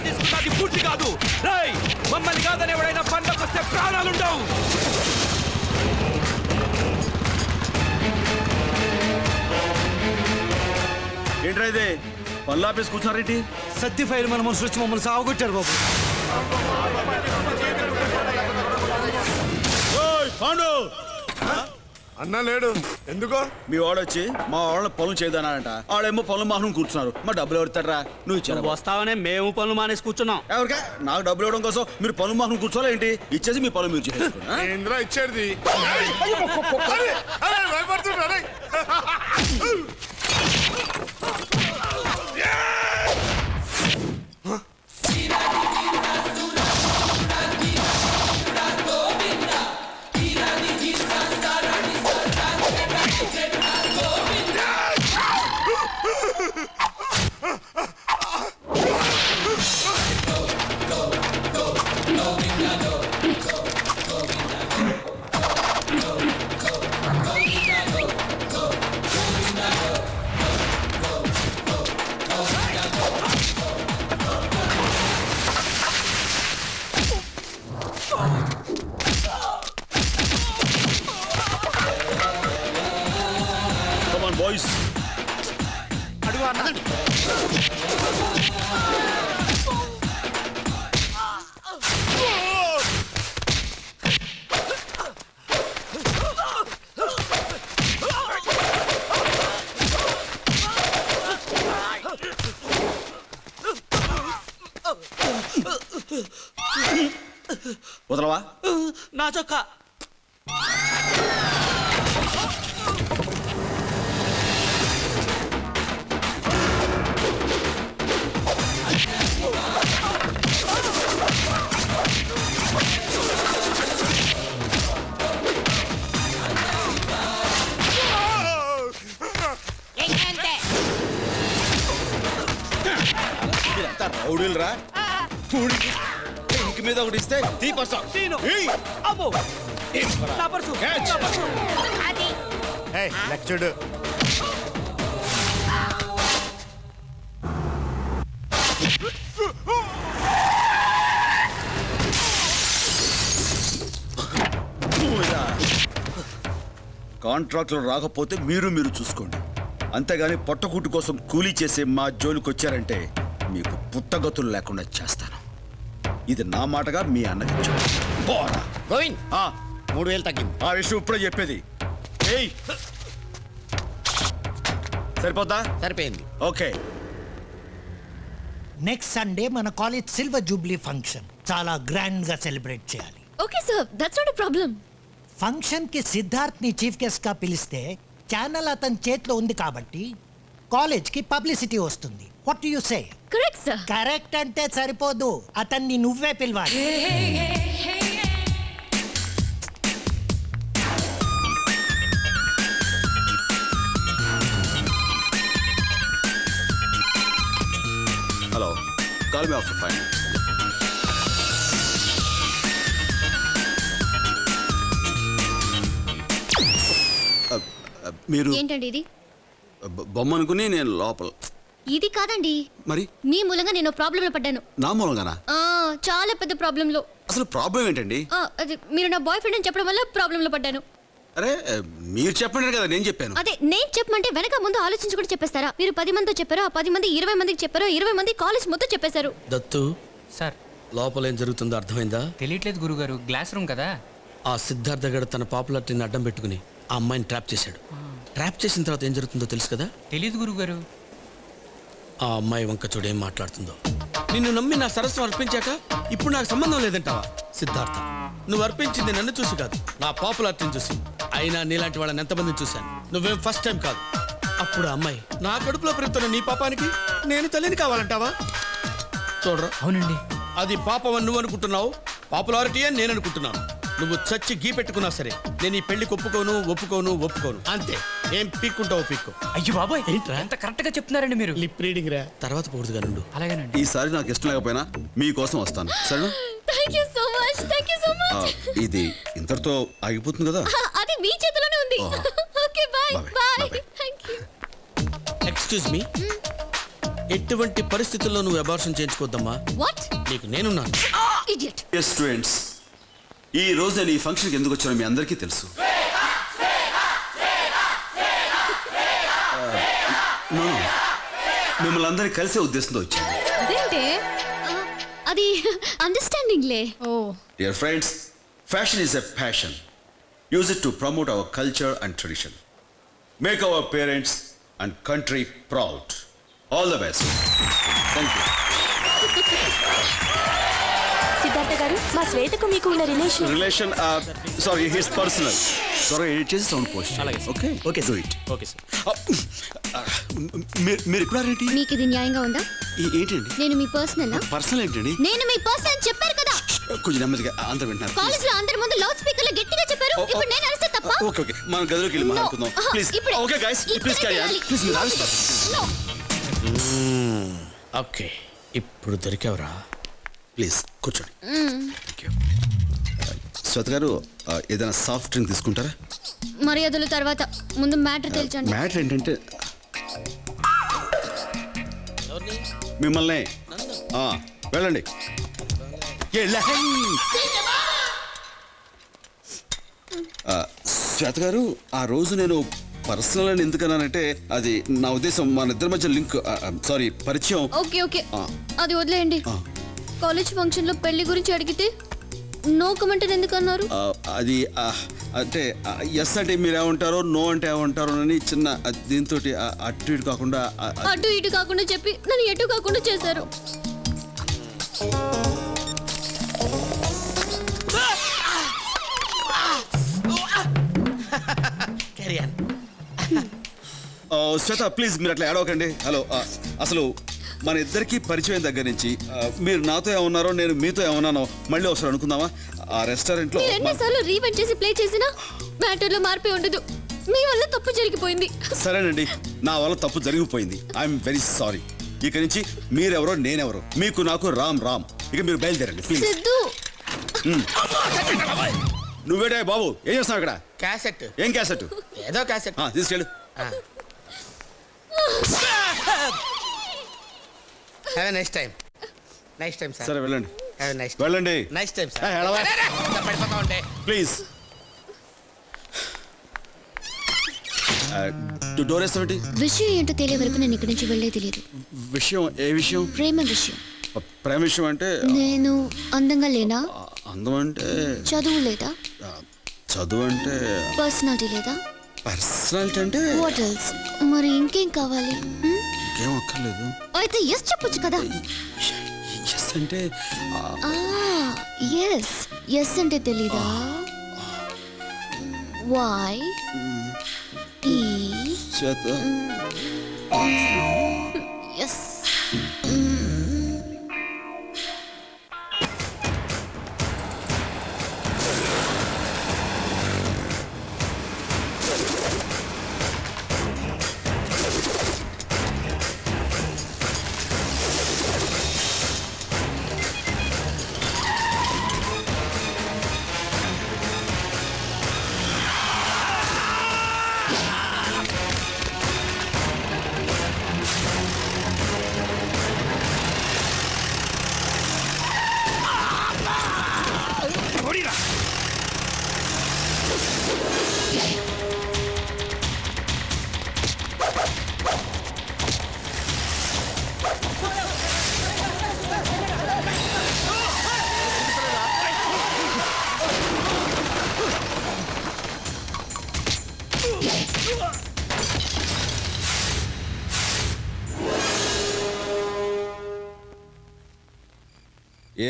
తీసుకున్నది పూర్తి కాదు. రేయ్, మమ్మల్ని కాదని ఎవడైనా పండకు వస్తే ప్రాణాలుండవు. ఏంట్రా ఇదే పళ్ళు ఆపేసి కూర్చున్నారేంటి? సత్తి ఫైల్ మన మనుషులు వచ్చి మమ్మల్ని సాగుకొట్టారు బాబు. పాండు అన్నా లేడు. ఎందుకో? మీ వాడొచ్చి మా వాళ్ళని పనులు చేయదన్నారంట. వాళ్ళేమో పనులు మాత్రం కూర్చున్నారు. మా డబ్బులు ఎవరుతారా? నువ్వు ఇచ్చారు. వస్తావనే మేము పనులు మానేసి కూర్చున్నాం. ఎవరికా? నాకు డబ్బులు ఇవ్వడం కోసం మీరు పనులు మాత్రం కూర్చోవాలి ఏంటి? ఇచ్చేసి మీ పనులు మీరు చేసుకోండి. ఏంద్రా ఇచ్చేది? భయపడుతున్నా. బాయ్స్ వదలవా? నా చొక్కా. రౌడీలు రా. ఇంక మీద ఒకటి ఇస్తే లెక్చర్డ్. కాంట్రాక్టులు రాకపోతే మీరు చూసుకోండి. అంతేగాని పొట్టకూటు కోసం కూలీ చేసే మా జోలికి వచ్చారంటే మీకు పుట్టగతులు లేకుండా చేస్తాను. ఇది నా మాటగా మీ అన్నకి గోవింద్ 3000 తగ్గింది. ఆ విషయం ఇప్పుడే చెప్పేది. ఏయ్, సరిపోద్దా? సరిపోయింది. ఓకే. నెక్స్ట్ సండే మన కాలేజ్ సిల్వర్ జూబ్లీ ఫంక్షన్ చాలా గ్రాండ్ గా సెలబ్రేట్ చేయాలి. Okay sir, that's not a problem. Function కి సిద్ధార్థ్ ని చీఫ్ గెస్ట్ గా పిలిస్తే ఛానల్ అతని చేతిలో ఉంది కాబట్టి కాలేజ్ కి పబ్లిసిటీ వస్తుంది. What do you say? Correct sir. Correct అంటే సరిపోదు, అతన్ని నువ్వే పిలవాలి. Hello, call me after 5 minutes. మీరు ఏంటండి ఇది? బొమ్మ అనుకుని నేను లోపల. ఇది కాదండి. మరి మీ మూలంగా నేను ప్రాబ్లం లో పడ్డాను. నా మూలంగానా? చాలా పెద్ద ప్రాబ్లం లో. అసలు ప్రాబ్లం ఏంటండి? అది మీరు నా బాయ్ ఫ్రెండ్ అని చెప్పడం వల్ల ప్రాబ్లం లో పడ్డాను. అరే మీరు చెప్పండి కదా, నేను చెప్పాను. అదే నేను చెప్పమంటే వెనక ముందు ఆలోచించి కూడా చెప్పేస్తారా? మీరు 10 మందితో చెప్పారు, ఆ 10 మంది 20 మందికి చెప్పారు, 20 మంది కాలేజ్ మొత్తం చెప్పేశారు. దత్తు సార్, లోపల ఏం జరుగుతుందో అర్థమైందా? తెలియట్లేదు గురుగారు, గ్లాస్ రూమ్ కదా. ఆ సిద్ధార్థ గడ తన పాపులారిటీని అడ్డం పెట్టుకుని ఆ అమ్మాయిని ట్రాప్ చేశాడు. ట్రాప్ చేసిన తర్వాత ఏం జరుగుతుందో తెలుసు కదా? తెలీదు గురుగారు. ఆ అమ్మాయి వంక చూడేం మాట్లాడుతుందో. నిన్ను నమ్మి నా సరస్సు అర్పించాక ఇప్పుడు నాకు సంబంధం లేదంటావా? సిద్ధార్థ, నువ్వు అర్పించింది నన్ను చూసి కాదు, నా పాపులారిటీని చూసి. అయినా నీలాంటి వాళ్ళని ఎంతమందిని చూశాను, నువ్వేం ఫస్ట్ టైం కాదు. అప్పుడు ఆ అమ్మాయి నా కడుపులో పెరుగుతున్న నీ పాపానికి నేను తల్లిని కావాలంటావా? చూడరా, అవునండి, అది పాపం అని నువ్వు అనుకుంటున్నావు, పాపులారిటీ అని నేను అనుకుంటున్నాను. నువ్వు చచ్చి గీ పెట్టుకున్నా సరే నేను ఈ పెళ్లికి ఒప్పుకోను. అంతే. ఏం పీక్కుంటావు పీక్కో. అయ్యో బాబాయ్, ఏంట్రా ఎంత కరెక్ట్ గా చెప్తున్నారండి మీరు. లిప్ రీడింగ్ రా. తర్వాత పోడుగా నుండు. అలాగేనండి. ఈసారి నాకు ఇష్టం లేకపోయినా మీకోసం వస్తాను, సరేనా? Thank you so much. ఇది ఇంతటితో ఆగిపోతుంది కదా? అది మీ చేతిలోనే ఉంది. Okay, by Bye. By. Thank you. Excuse me, ఎటువంటి పరిస్థితుల్లో నువ్వు అబార్షన్ చేయించుకోద్దమ్మా. వాట్ నీకు నేనున్నాను. ఇడియట్. ఎస్ స్టూడెంట్స్, ఈ రోజు నేను ఈ ఫంక్షన్కి ఎందుకు వచ్చానో మీ అందరికీ తెలుసు. No, మిమ్మల్ని అందరినీ కలిసే ఉద్దేశంతో వచ్చాను. అదేంటే అది అండర్స్టాండింగ్ లే. ఓ Dear friends, fashion is a passion. Use it to promote our culture and tradition. Make our parents and country proud. All the best. Thank you. Siddhartha గారు, మా శ్వేతకు మీకు ఉన్న relation Relation, sorry, his personal. Sorry, it is sound post. Okay? Okay, do it. Okay sir. మీరు ఇక్కడ ఏంటి? మీకు ఇది న్యాయంగా ఉందా? ఏంటండి? నేను మీ పర్సనల్ పర్సనల్ ఏంటండి? నేను మీ పర్సనల్ అని చెప్పారు కదా. కొంచెం నెమ్మదిగా అందరూ వింటున్నారు. కాలేజ్ లో అందరి ముందు లౌడ్ స్పీకర్ లో గట్టిగా చెప్పారు. ఇప్పుడు నేను అరిస్తే తప్ప? ఓకే ఓకే, మనం గదిలోకి వెళ్ళి మాట్లాడుకుందాం. Please. Okay guys, please carry on. Please మీరు ఆలోచించండి. No. ఓకే, ఇప్పుడు దొరికావురా. ప్లీజ్ కూర్చోండి. Thank you. శ్వేత గారు, ఏదైనా సాఫ్ట్ డ్రింక్ తీసుకుంటారా? మర్యాదలు తర్వాత, ముందు మ్యాటర్ తెలుసండి. మ్యాటర్ ఏంటంటే మిమ్మల్ని వెళ్ళండి. శ్వేత గారు, ఆ రోజు నేను పర్సనల్ అని ఎందుకన్నానంటే అది నా ఉద్దేశం మన ఇద్దరి మధ్య లింక్, సారీ పరిచయం. ఓకే ఓకే, అది వదిలేయండి. కాలేజ్ ఫంక్షన్ లో పెళ్లి గురించి అడిగితే నో కమెంట్ ఎందుకు అన్నారు? అది అంటే ఎస్ అంటే మీరు ఏమంటారో, నో అంటే ఏమంటారో అని చిన్న దీంతో అటు ఇటు కాకుండా అటు ఇటు కాకుండా చెప్పి నన్ను ఎటు కాకుండా చేశారు. శ్వేత ప్లీజ్ మీరు అట్లా ఏడవకండి. హలో, అసలు మన ఇద్దరికి పరిచయం దగ్గర నుంచి మీరు నాతో ఏమన్నారో నేను మీతో ఏమన్నానో మళ్ళీ ఒకసారి అనుకుందామా? ఆ రెస్టారెంట్లో ఎన్నిసార్లు రీవెంట్ చేసి ప్లే చేసినా మ్యాటర్ లో మార్పే ఉండదు. మీ వల్ల తప్పు జరిగిపోయింది. సరేనండి, నా వల్ల తప్పు జరిగిపోయింది. I'm very sorry. ఇక నుంచి మీరెవరో నేనెవరో, మీకు నాకు రామ్ రామ్. ఇక మీరు బయలుదేరండి ప్లీజ్. సిద్ధు, నువ్వేడే బాబు, ఏం చేస్తున్నావు ఇక్కడ? క్యాసెట్. ఏం క్యాసెట్? ఏదో క్యాసెట్. తీసుకెళ్ళు. Have a nice time. Nice time sir. సరే వెళ్ళండి, హ్యావ్ ఎ నైస్ వెళ్ళండి. Nice time sir. ఎడవా. పడిపోతా ఉంటే ప్లీజ్. డోర్ వేస్తామండి. విషయం ఏంటో తెలియ వరకు నేను ఇక్కడి నుంచి వెళ్ళే తెలియదు. విషయం? ఏ విషయం? ప్రేమ విషయం. ప్రేమ విషయం అంటే నేను అందంగా లేనా? అందం అంటే చదువు లేదా? చదువు అంటే పర్సనాలిటీ లేదా? పర్సనాలిటీ అంటే వాట్ ఎల్స్? మరి ఇంకేం కావాలి? ఇంకేం అక్కర్లేదు. అయితే ఎస్ చెప్పొచ్చు కదా. ఎస్ అంటే ఎస్ ఎస్ అంటే తెలీదా? వై టీ శ్వేత, ఎస్.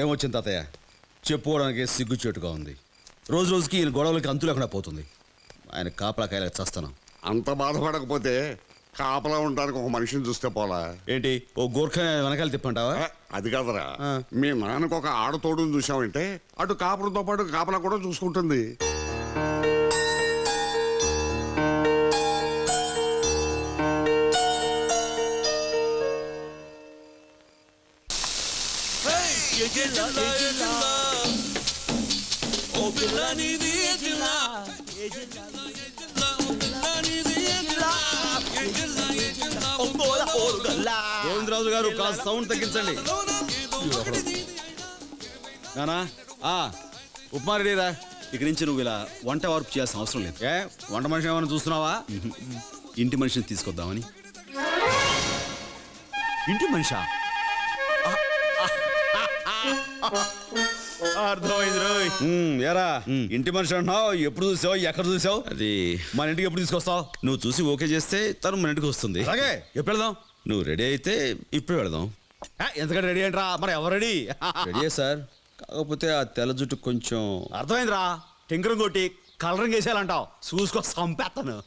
ఏమొచ్చింది తాతయ్య? చెప్పుకోవడానికి సిగ్గుచేటుగా ఉంది. రోజు రోజుకి ఈయన గొడవలకి అంతు లేకుండా పోతుంది. ఆయన కాపలా కాయలకు చేస్తాను. అంత బాధపడకపోతే కాపలా ఉండడానికి ఒక మనిషిని చూస్తే పోలా ఏంటి, ఓ గోర్ఖా వెనకాల తిప్పంటావా? అది కాదరా, మీ నాన్నకు ఒక ఆడతోడుని చూసావంటే అటు కాపులతో పాటు కాపలా కూడా చూసుకుంటుంది. గోవిందరాజు గారు కాస్త సౌండ్ తగ్గించండి. నానా ఉప్మా రెడీరా. ఇక నుంచి నువ్వు ఇలా వంట వార్పు చేయాల్సిన అవసరం లేదు. ఏ వంట మనిషి ఏమైనా చూస్తున్నావా? ఇంటి మనిషిని తీసుకొద్దామని. ఇంటి మనిషా? అర్థమైంది రోయ్. ఏరా ఇంటి మనిషి అంటున్నావు, ఎప్పుడు చూసావు, ఎక్కడ చూసావు? అది మన ఇంటికి ఎప్పుడు తీసుకొస్తావు? నువ్వు చూసి ఓకే చేస్తే తను మన ఇంటికి వస్తుంది. అలాగే ఎప్పుడు వెళదాం? నువ్వు రెడీ అయితే ఇప్పుడు వెళదాం. ఎంతకంటే రెడీ ఏంట్రా? మరి ఎవరు రెడీ? రెడీ సార్, కాకపోతే ఆ తెల్ల జుట్టు కొంచెం. అర్థమైందిరా, టింకరం కొట్టి కలరింగ్ వేసేయాలంటావు. చూసుకో సంపేస్తాను.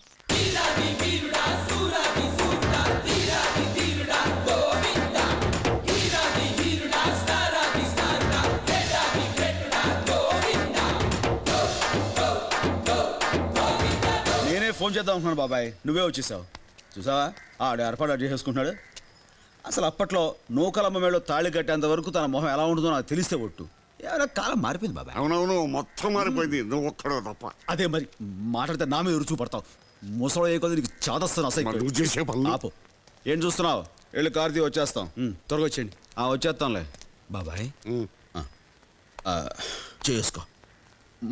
నేనే ఫోన్ చేద్దాం అనుకున్నాను బాబాయ్, నువ్వే వచ్చేసావు. చూసావా ఆడు ఏర్పాటు అడ్జస్ట్ చేసుకుంటున్నాడు. అసలు అప్పట్లో నూకలమ్మ మేడలో తాళి కట్టేంత వరకు తన మొహం ఎలా ఉంటుందో నాకు తెలిస్తే ఒట్టు. ఏమైనా కాలం మారిపోయింది బాబాయ్. అవునవును, మొత్తం మారిపోయింది. నువ్వు ఒక్కడో తప్ప. అదే మరి మాట్లాడితే నా మీద రుచు పడతావు. ముసలో ఏ కొద్ది నీకు చాదస్తాను అసలు. నువ్వు చేసే పనులు. ఆపు. ఏం చూస్తున్నావు? వెళ్ళి కార్తీ వచ్చేస్తాం. త్వరగా వచ్చేయండి. వచ్చేస్తాంలే బాబాయ్. చేసుకో.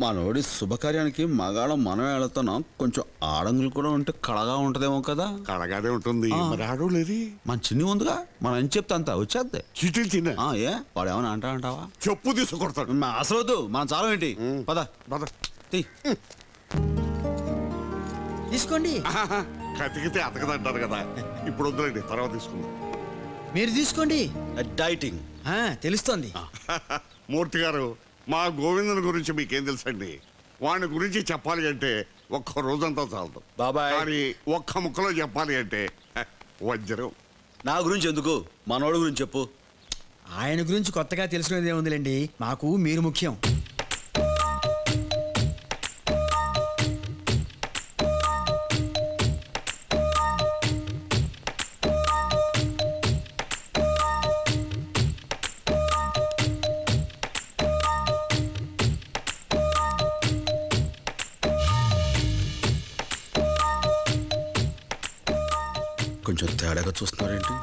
మనోడి శుభకార్యానికి మగాళ్ళం మనం వెళుతున్నాం. కొంచెం ఆడంగులు కూడా ఉంటే కళగా ఉంటదేమో కదా. కడగానే ఉంటుంది. మరి ఆడు లేదు. మన చిన్ని ఉందిగా, మనం ఏం చెప్తా అంతా వచ్చేద్దే. చీటీలు తిన్నా. ఏ వాడు ఏమైనా అంటావా? చెప్పు తీసుకొడతాడు. అసలు వద్దు, మనం చాలా ఏంటి. పద పద. తీసుకోండి. కతికితే అతకదంటారు కదా. ఇప్పుడు వద్దులేండి, తర్వాత తీసుకుందాం. మీరు తీసుకోండి. డైటింగ్ తెలుస్తోంది. మూర్తి గారు, మా గోవిందుని గురించి మీకేం తెలుసండి? వాడి గురించి చెప్పాలి అంటే ఒక్క రోజంతా చాలదు బాబాయ్. కానీ ఒక్క ముక్కలో చెప్పాలి అంటే వజ్రం. నా గురించి ఎందుకు, మనోడి గురించి చెప్పు. ఆయన గురించి కొత్తగా తెలుసుకునేది ఏముందిలేండి, మాకు మీరు ముఖ్యం. కొంచెం తేడాగా చూస్తున్నారేంటి?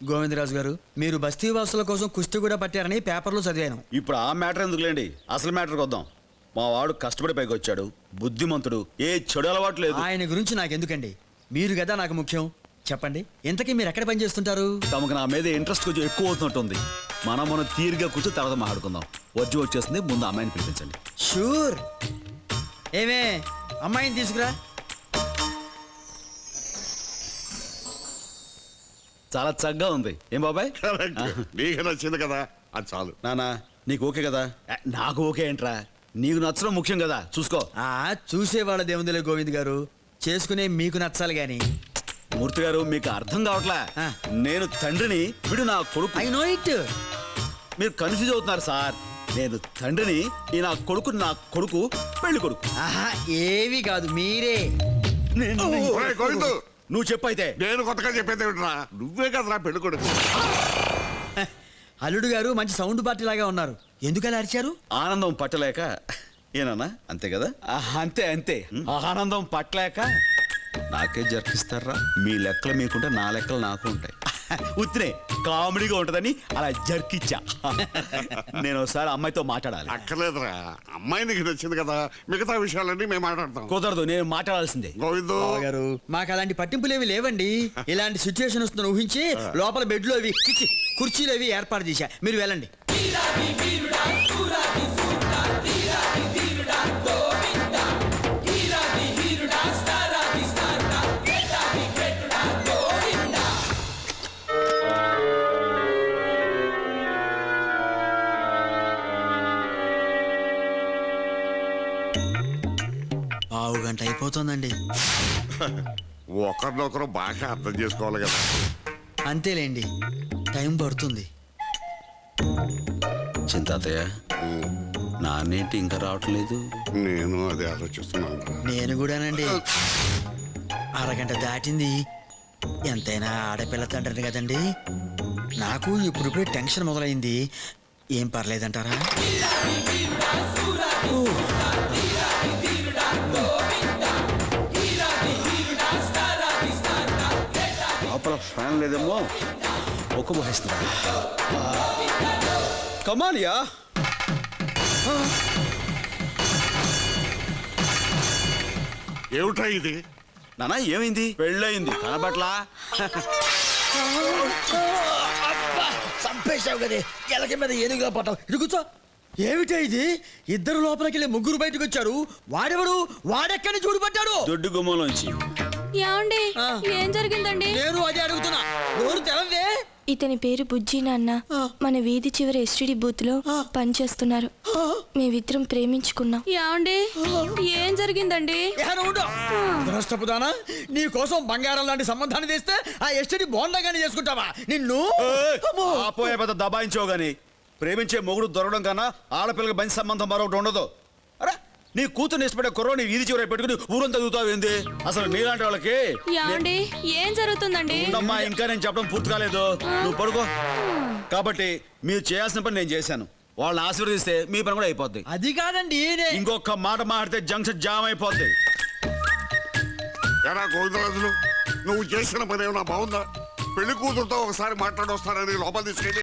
గోవిందరాజు గారు, మీరు బస్తీ వాసుల కోసం కుస్తీ కూడా పట్టారని పేపర్లో చదివాను. ఇప్పుడు ఆ మ్యాటర్ ఎందుకులేండి, అసలు మ్యాటర్కి వద్దాం. మా వాడు కష్టపడి పైకి వచ్చాడు, బుద్ధిమంతుడు, ఏ చెడు అలవాటు లేదు. ఆయన గురించి నాకు ఎందుకండి, మీరు కదా నాకు ముఖ్యం. చెప్పండి, ఇంతకీ మీరు ఎక్కడ పని చేస్తుంటారు? తమకు నా మీద ఇంట్రెస్ట్ కొంచెం ఎక్కువ అవుతున్నట్టుంది. మనం తీరిగా కూర్చొని తర్వాత మాట్లాడుకుందాం. వజ్జు వచ్చేస్తుంది, ముందు అమ్మాయిని పిలిపించండి. షూర్. ఏమే, అమ్మాయిని తీసుకురా. చాలా చక్కగా ఉంది. ఏం బాబాయ్? నీకు నచ్చింది కదా, అది చాలు. నానా నీకు ఓకే కదా? నాకు ఓకే ఏంట్రా, నీకు నచ్చడం ముఖ్యం కదా. చూసుకో. చూసేవాళ్ళది ఏముందిలే గోవింద్ గారు, చేసుకునే మీకు నచ్చాలి గాని. మూర్తి గారు, మీకు అర్థం కావట్లే. నేను తండ్రిని, వీడు నా కొడుకు. I know it. మీరు కన్ఫ్యూజ్ అవుతున్నారు సార్. నేను తండ్రిని, ఈ నా కొడుకు పెళ్లి కొడుకు. ఏవి కాదు, మీరే. ఒరేయ్ గోవిందు, నువ్వు చెప్పైతే. నేను కొత్తగా చెప్పేది ఏమిట్రా? నువ్వే కదరా పెళ్లి కొడుకు. అల్లుడు గారు మంచి సౌండ్ పార్టీ లాగా ఉన్నారు. ఎందుకలా అరిచారు? ఆనందం పట్టలేక. ఏనన్నా అంతే కదా? అంతే అంతే. ఆనందం పట్టలేక నాకే జర్కిస్తారా? మీ లెక్కలు మీకుంటే నా లెక్కలు నాకు ఉంటాయి. ఉత్తినే కామెడీగా ఉంటదని అలా జర్కిచ్చా. నేను ఒకసారి అమ్మాయితో మాట్లాడాలి. అక్కర్లేదురా, అమ్మాయి నీకు నచ్చింది కదా, మిగతా విషయాలన్నీ మేము మాట్లాడతాం. కుదరదు, నేను మాట్లాడాల్సిందే. గోవిందు గారు, మాకు అలాంటి పట్టింపులు ఏవి లేవండి. ఇలాంటి సిచ్యువేషన్ వస్తుందని ఊహించి లోపల బెడ్లు అవి కుర్చీలు అవి ఏర్పాటు చేశా. మీరు వెళ్ళండి. పావు గంట అయిపోతుందండి. ఒకరినొకరు బాగా అర్థం చేసుకోవాలి కదా. అంతేలేండి, టైం పడుతుంది. చింతాతయ్య, నాన్నేంటి ఇంకా రావట్లేదు? నేను అదే ఆలోచిస్తున్నాను. నేను కూడానండి. అరగంట దాటింది. ఎంతైనా ఆడపిల్ల తండ్రిని కదండి. నాకు ఇప్పుడిప్పుడే టెన్షన్ మొదలైంది. ఏం పర్లేదంటారా? ఫ్యాన్ లేదేమో ఒక్క బహిస్తున్నా కమాలియా ఏమిటా ఇది? నానా ఏమైంది? పెళ్ళయింది కనబట్లా? చంపేశావు కదే ఎలక మీద ఏనుగులా పట్టావు ఇది కూర్చో ఏమిటా ఇది ఇద్దరు లోపలికి వెళ్ళి ముగ్గురు బయటకు వచ్చారు వాడెవడు వాడెక్కడి చూడు పట్టాడు దొడ్డు గుమ్మలోంచి యాండి ఆ. ఏం జరిగిందండి నేను అదే అడుగుతున్నా నోరు తెరవే ఇతని పేరు బుజ్జి నాన్న మన వీధి చివరి ఎస్టీడీ బూత్ లో పనిచేస్తున్నారు మేమిద్దరం ప్రేమించుకున్నాం యాండి ఏం జరిగిందండి నష్టపుదానా నీ కోసం బంగారం లాంటి సంబంధాన్ని తెస్తే ఆ ఎస్టీడీ బోండాగానే చేసుకుంటావా నిన్ను అమ్మో. ఆపోయే పెద్ద దబాయించావు గాని ప్రేమించే మొగుడు దొరకడం కన్నా ఆడపిల్లకి మంచి సంబంధం మరొకటి ఉండదు. అరే నీ కూతురు ఇష్టపడే కుర్రోని వీధి చివర పెట్టుకుని ఊరంతా చదువుతావు ఏంది? అసలు నీలాంటి వాళ్ళకి యాండి ఏం జరుగుతుందండి ఉండమ్మా, ఇంకా నేను చెప్పడం పూర్తి కాలేదు. నువ్వు పడుకో. కాబట్టి మీరు చేయాల్సిన పని నేను చేశాను. వాళ్ళని ఆశీర్వదిస్తే మీ పని కూడా అయిపోద్ది. అది కాదండి ఇంకొక మాట మాడితే జంక్షన్ జామ్ అయిపోద్ది. ఎరా గోవిందరాజులు, నువ్వు చేసిన పని ఏమన్నా బాగుందా? పెళ్లి కూతురుతో ఒకసారి మాట్లాడొస్తానని లోపల తీసుకెళ్ళి